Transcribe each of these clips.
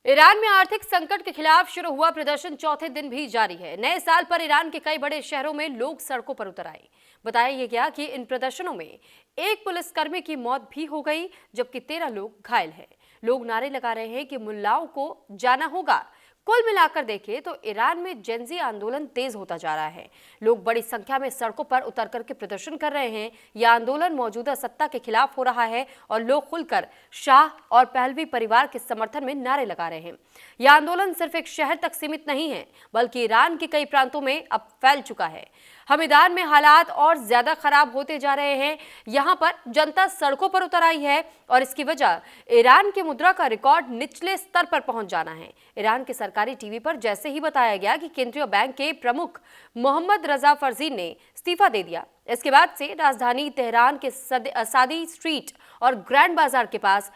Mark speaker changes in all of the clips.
Speaker 1: Iran में आर्थिक संकट के खिलाफ शुरू हुआ प्रदर्शन चौथे दिन भी जारी है। नए साल पर ईरान के कई बड़े शहरों में लोग सड़कों पर उतर आए। बताया गया कि इन प्रदर्शनों में एक पुलिसकर्मी की मौत भी हो गई, जबकि 13 लोग घायल हैं। लोग नारे लगा रहे हैं कि मुल्लाओं को जाना होगा। कुल मिलाकर देखें तो ईरान में जेनजी आंदोलन तेज होता जा रहा है। लोग बड़ी संख्या में सड़कों पर उतर करके प्रदर्शन कर रहे हैं। यह आंदोलन मौजूदा सत्ता के खिलाफ हो रहा है और लोग खुलकर शाह और पहलवी परिवार के समर्थन में नारे लगा रहे हैं। यह आंदोलन सिर्फ एक शहर तक सीमित नहीं है, बल्कि ईरान के कई प्रांतों में अब फैल चुका है। हमीदान में हालात और ज्यादा खराब होते जा रहे हैं। यहां पर जनता सड़कों पर उतर आई है और इसकी वजह ईरान की मुद्रा का रिकॉर्ड निचले स्तर पर पहुंच जाना है। ईरान के सरकारी टीवी पर जैसे ही बताया गया कि केंद्रीय बैंक के प्रमुख मोहम्मद रजा फरजीन ने इस्तीफा दे दिया, इसके बाद से राजधानी तेहरान के सादी स्ट्रीट और ग्रैंड बाजार के पास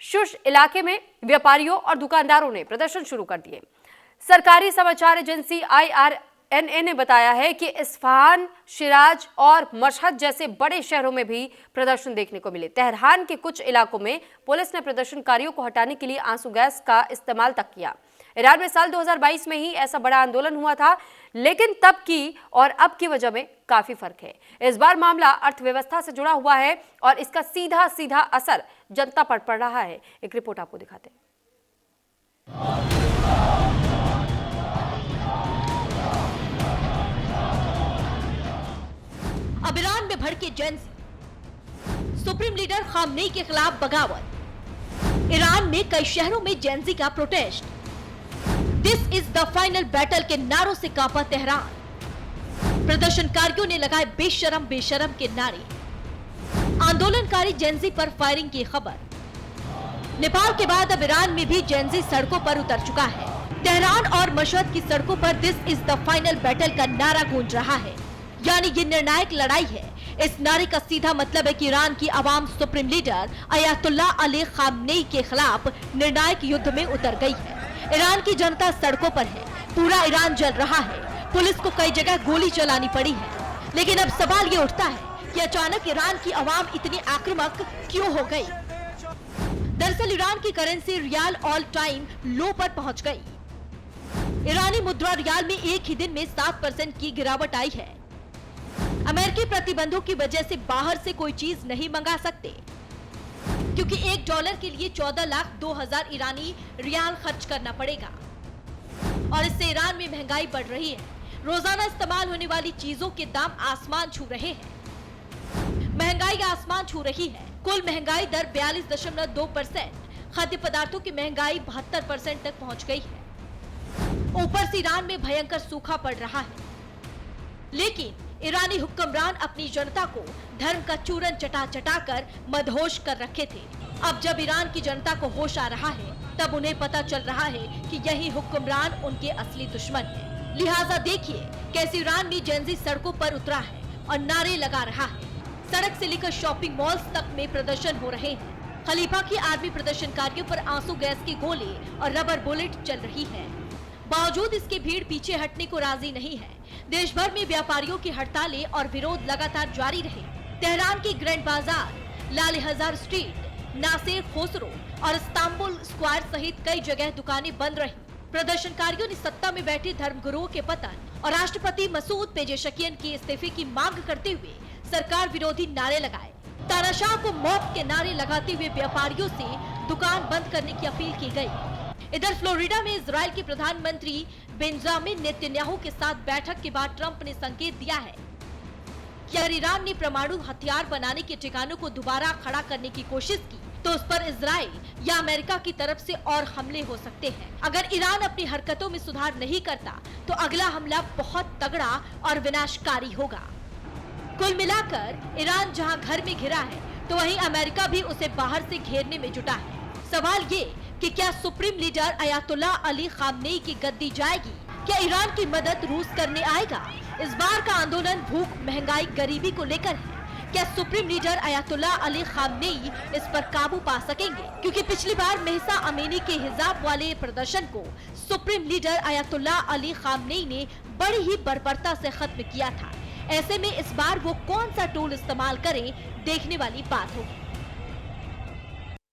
Speaker 1: शुश इलाके में व्यापारियों और दुकानदारों ने प्रदर्शन शुरू कर दिए। सरकारी समाचार एजेंसी IRNA ने बताया है कि इस्फहान, शिराज और मशहद जैसे बड़े शहरों में भी प्रदर्शन देखने को मिले। तेहरान के कुछ इलाकों में पुलिस ने प्रदर्शनकारियों को हटाने के लिए आंसू गैस का इस्तेमाल तक किया। ईरान में साल 2022 में ही ऐसा बड़ा आंदोलन हुआ था, लेकिन तब की और अब की वजह में काफी फर्क है। इस बार मामला अर्थव्यवस्था से जुड़ा हुआ है और इसका सीधा सीधा असर जनता पर पड़ रहा है। एक रिपोर्ट आपको दिखाते हैं।
Speaker 2: अब ईरान में भड़के जेंजी, सुप्रीम लीडर खामनेई के खिलाफ बगावत। ईरान में कई शहरों में जेंजी का protest. This is the final battle के नारों से कांपा तेहरान। प्रदर्शनकारियों ने लगाए बेशरम बेशरम के नारे। आंदोलनकारी जेंजी पर फायरिंग की खबर। नेपाल के बाद अब ईरान में भी जेंजी सड़कों पर उतर चुका है। तेहरान और मशहद की सड़कों पर this is the final battle का नारा गूंज रहा है, यानी ये निर्णायक लड़ाई है। इस नारे का सीधा मतलब है कि ईरान की आवाम supreme leader Ayatollah Ali Khamenei के खिलाफ निर्णायक युद्ध में उतर गई है। ईरान की जनता सड़कों पर है, पूरा ईरान जल रहा है। पुलिस को कई जगह गोली चलानी पड़ी है। लेकिन अब सवाल ये उठता है कि अचानक ईरान की आवाम इतनी आक्रामक क्यों हो गई। दरअसल ईरान की करेंसी रियाल ऑल टाइम लो पर पहुंच गई। ईरानी मुद्रा रियाल में एक ही दिन में 7% की गिरावट आई है। अमेरिकी प्रतिबंधों की वजह से बाहर से कोई चीज नहीं मंगा सकते, क्योंकि $1 के लिए 14,02,000 ईरानी रियाल खर्च करना पड़ेगा और इससे ईरान में महंगाई बढ़ रही है। रोजाना इस्तेमाल होने वाली चीजों के दाम आसमान छू रहे हैं। महंगाई आसमान छू रही है। कुल महंगाई दर 42.2%। खाद्य पदार्थों की महंगाई 72% तक पहुंच गई है। ऊपर से ईरान में भयंकर सूखा पड़ रहा है। लेकिन ईरानी हुक्मरान अपनी जनता को धर्म का चूरन चटा चटा कर मदहोश कर रखे थे। अब जब ईरान की जनता को होश आ रहा है, तब उन्हें पता चल रहा है कि यही हुक्मरान उनके असली दुश्मन है। लिहाजा देखिए कैसे ईरान में जेंजी सड़कों पर उतरा है और नारे लगा रहा है। सड़क से लेकर शॉपिंग मॉल्स तक में प्रदर्शन हो रहे हैं। खलीफा की आर्मी प्रदर्शनकारियों पर आंसू गैस की गोली और रबर बुलेट चल रही है। बावजूद इसके भीड़ पीछे हटने को राजी नहीं है। देश भर में व्यापारियों की हड़तालें और विरोध लगातार जारी रहे। तेहरान के ग्रैंड बाजार, लाल हजार स्ट्रीट, नासिर खोसरो और इस्तांबुल स्क्वायर सहित कई जगह दुकानें बंद रही। प्रदर्शनकारियों ने सत्ता में बैठे धर्मगुरुओं के पतन और राष्ट्रपति मसूद पेजेशकियन के इस्तीफे की मांग करते हुए सरकार विरोधी नारे लगाए। तानाशाह को मौत के नारे लगाते हुए व्यापारियों से दुकान बंद करने की अपील की गई। इधर फ्लोरिडा में इजराइल के प्रधानमंत्री बेंजामिन नेतन्याहू के साथ बैठक के बाद ट्रंप ने संकेत दिया है कि अगर ईरान ने परमाणु हथियार बनाने के ठिकानों को दोबारा खड़ा करने की कोशिश की, तो उस पर इजराइल या अमेरिका की तरफ से और हमले हो सकते हैं। अगर ईरान अपनी हरकतों में सुधार नहीं करता, तो अगला हमला बहुत तगड़ा और विनाशकारी होगा। कुल मिलाकर ईरान जहां घर में घिरा है, तो वहीं अमेरिका भी उसे बाहर से घेरने में जुटा है। सवाल ये कि क्या supreme leader Ayatollah Ali Khamenei की गद्दी जाएगी? क्या ईरान की मदद रूस करने आएगा? इस बार का आंदोलन भूख, महंगाई, गरीबी को लेकर है। क्या supreme leader Ayatollah Ali Khamenei इस पर काबू पा सकेंगे? क्योंकि पिछली बार महसा अमीनी के हिजाब वाले प्रदर्शन को supreme leader Ayatollah Ali Khamenei ने बड़ी ही बर्बरता से खत्म किया था। ऐसे में इस बार वो कौन सा टूल इस्तेमाल करें, देखने वाली बात होगी।